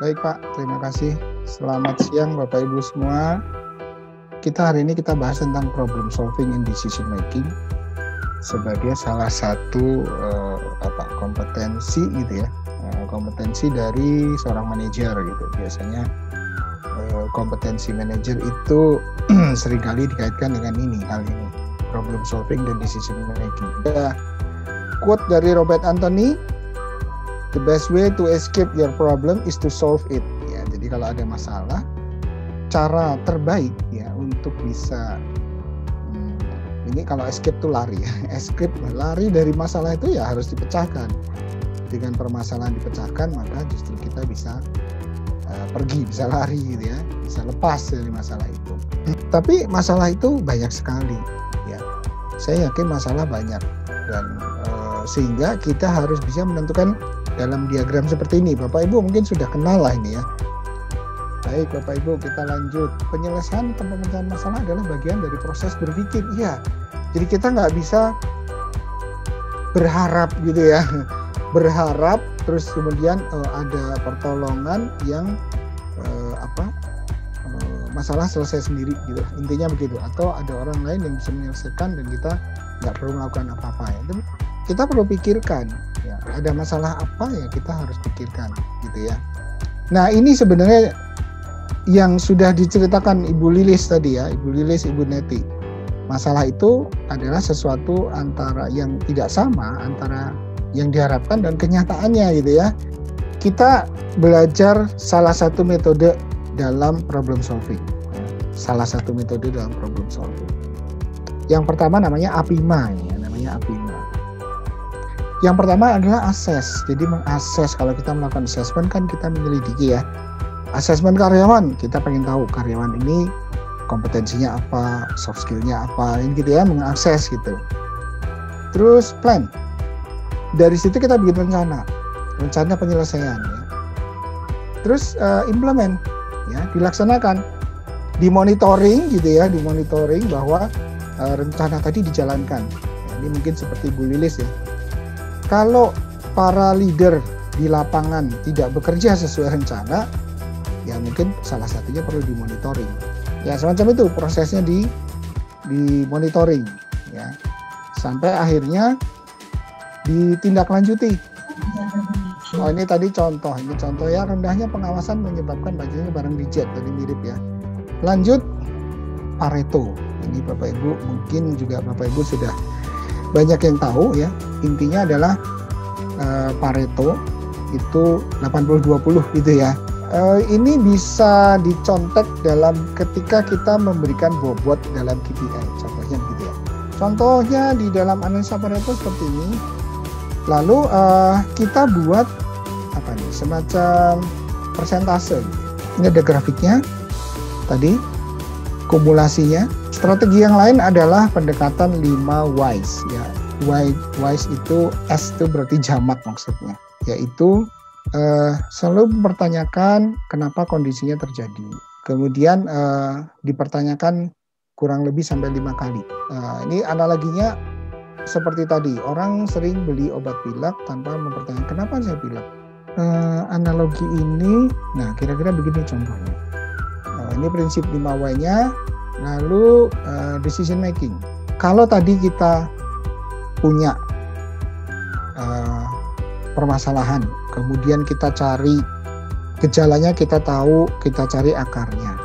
Baik Pak, terima kasih. Selamat siang Bapak Ibu semua. Hari ini kita bahas tentang problem solving in decision making sebagai salah satu kompetensi gitu ya, kompetensi dari seorang manajer gitu. Biasanya kompetensi manajer itu seringkali dikaitkan dengan hal ini, problem solving dan decision making. Quote dari Robert Anthony, "The best way to escape your problem is to solve it." Ya, jadi kalau ada masalah, cara terbaik ya untuk bisa ini kalau escape itu lari ya. Escape lari dari masalah itu ya harus dipecahkan. Dengan permasalahan dipecahkan, maka justru kita bisa pergi, bisa lari gitu ya, bisa lepas dari masalah itu. Tapi masalah itu banyak sekali ya. Saya yakin masalah banyak dan sehingga kita harus bisa menentukan dalam diagram seperti ini. Bapak Ibu mungkin sudah kenal lah ini ya. Baik Bapak Ibu, kita lanjut. Penyelesaian atau pemecahan masalah adalah bagian dari proses berpikir. Iya, jadi kita nggak bisa berharap gitu ya. Berharap terus kemudian ada pertolongan yang masalah selesai sendiri gitu. Intinya begitu. Atau ada orang lain yang bisa menyelesaikan dan kita nggak perlu melakukan apa-apa ya. Kita perlu pikirkan ya, ada masalah apa ya kita harus pikirkan gitu ya. Nah ini sebenarnya yang sudah diceritakan Ibu Lilis tadi ya, Ibu Lilis, Ibu Neti. Masalah itu adalah sesuatu antara yang tidak sama antara yang diharapkan dan kenyataannya gitu ya. Kita belajar salah satu metode dalam problem solving. Salah satu metode dalam problem solving. Yang pertama namanya APIMA ya, namanya APIMA. Yang pertama adalah assess. Jadi mengakses, kalau kita melakukan assessment kan kita menyelidiki ya. Assessment karyawan, kita pengen tahu karyawan ini kompetensinya apa, soft skill-nya apa, ini gitu ya, mengakses gitu. Terus plan. Dari situ kita bikin rencana penyelesaian ya. Terus implement ya, dilaksanakan. Dimonitoring gitu ya, dimonitoring bahwa rencana tadi dijalankan. Ya, ini mungkin seperti Bu Lilis ya. Kalau para leader di lapangan tidak bekerja sesuai rencana, ya mungkin salah satunya perlu dimonitoring. Ya semacam itu prosesnya dimonitoring ya. Sampai akhirnya ditindaklanjuti. Oh ini tadi contoh ya, rendahnya pengawasan menyebabkan banyaknya barang reject, tadi mirip ya. Lanjut Pareto. Ini Bapak Ibu mungkin juga Bapak Ibu sudah banyak yang tahu ya. Intinya adalah Pareto itu 80-20 gitu ya. Ini bisa dicontek dalam ketika kita memberikan bobot dalam KPI. Contohnya begitu ya. Contohnya di dalam analisa Pareto seperti ini. Lalu kita buat semacam persentase. Ini ada grafiknya. Tadi kumulasinya. Strategi yang lain adalah pendekatan 5 whys ya. Whys itu S itu berarti jamak maksudnya, yaitu selalu mempertanyakan kenapa kondisinya terjadi. Kemudian dipertanyakan kurang lebih sampai 5 kali. Ini analoginya seperti tadi, orang sering beli obat pilek tanpa mempertanyakan kenapa saya pilek. Analogi ini, nah kira-kira begini contohnya. Ini prinsip 5 why-nya. Lalu decision making. Kalau tadi kita punya permasalahan, kemudian kita cari gejalanya, kita tahu, kita cari akarnya.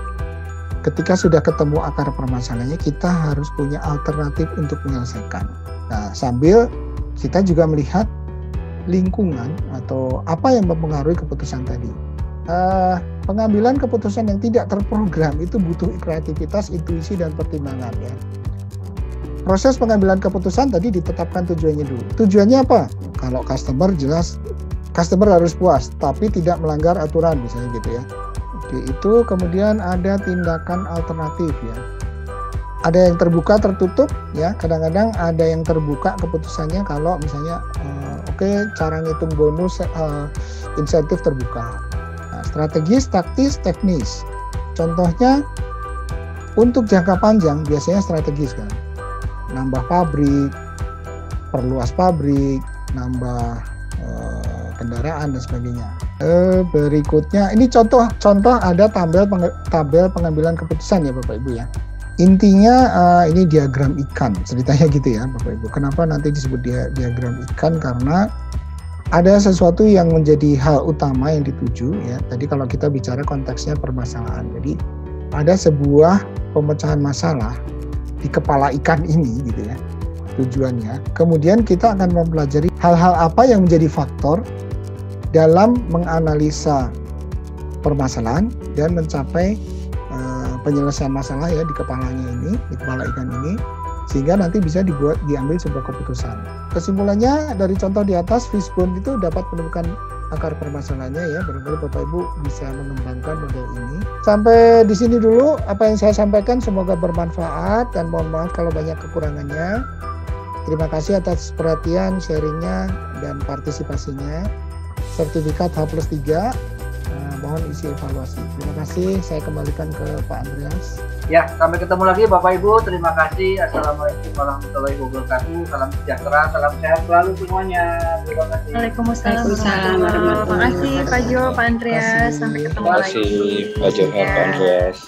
Ketika sudah ketemu akar permasalahannya, kita harus punya alternatif untuk menyelesaikan. Nah, sambil kita juga melihat lingkungan atau apa yang mempengaruhi keputusan tadi. Pengambilan keputusan yang tidak terprogram itu butuh kreativitas, intuisi, dan pertimbangan ya. Proses pengambilan keputusan tadi ditetapkan tujuannya dulu. Tujuannya apa? Kalau customer jelas, customer harus puas, tapi tidak melanggar aturan misalnya gitu ya. Oke, itu kemudian ada tindakan alternatif ya. Ada yang terbuka, tertutup ya. Kadang-kadang ada yang terbuka keputusannya kalau misalnya cara ngitung bonus insentif terbuka. Nah, strategis, taktis, teknis. Contohnya untuk jangka panjang biasanya strategis kan. Nambah pabrik, perluas pabrik, nambah kendaraan dan sebagainya. Berikutnya ini contoh ada tabel pengambilan keputusan ya Bapak Ibu ya. Intinya ini diagram ikan, ceritanya gitu ya Bapak Ibu. Kenapa nanti disebut diagram ikan? Karena ada sesuatu yang menjadi hal utama yang dituju ya. Tadi kalau kita bicara konteksnya permasalahan. Jadi ada sebuah pemecahan masalah di kepala ikan ini gitu ya. Tujuannya. Kemudian kita akan mempelajari hal-hal apa yang menjadi faktor dalam menganalisa permasalahan dan mencapai penyelesaian masalah ya di kepalanya ini, di kepala ikan ini, sehingga nanti bisa diambil sebuah keputusan. Kesimpulannya dari contoh di atas, fishbone itu dapat menemukan akar permasalahannya ya. Barangkali Bapak Ibu bisa mengembangkan model ini. Sampai di sini dulu apa yang saya sampaikan, semoga bermanfaat dan mohon maaf kalau banyak kekurangannya. Terima kasih atas perhatian, sharingnya dan partisipasinya. Sertifikat H+3. Mohon isi evaluasi. Terima kasih. Saya kembalikan ke Pak Andreas. Ya, sampai ketemu lagi Bapak Ibu. Terima kasih. Assalamualaikum warahmatullahi wabarakatuh. Salam sejahtera, salam sehat selalu semuanya. Terima kasih. Waalaikumsalam. Terima kasih Pak Jo, Pak Andreas. Sampai ketemu lagi. Terima kasih Pak Jo, Pak Andreas.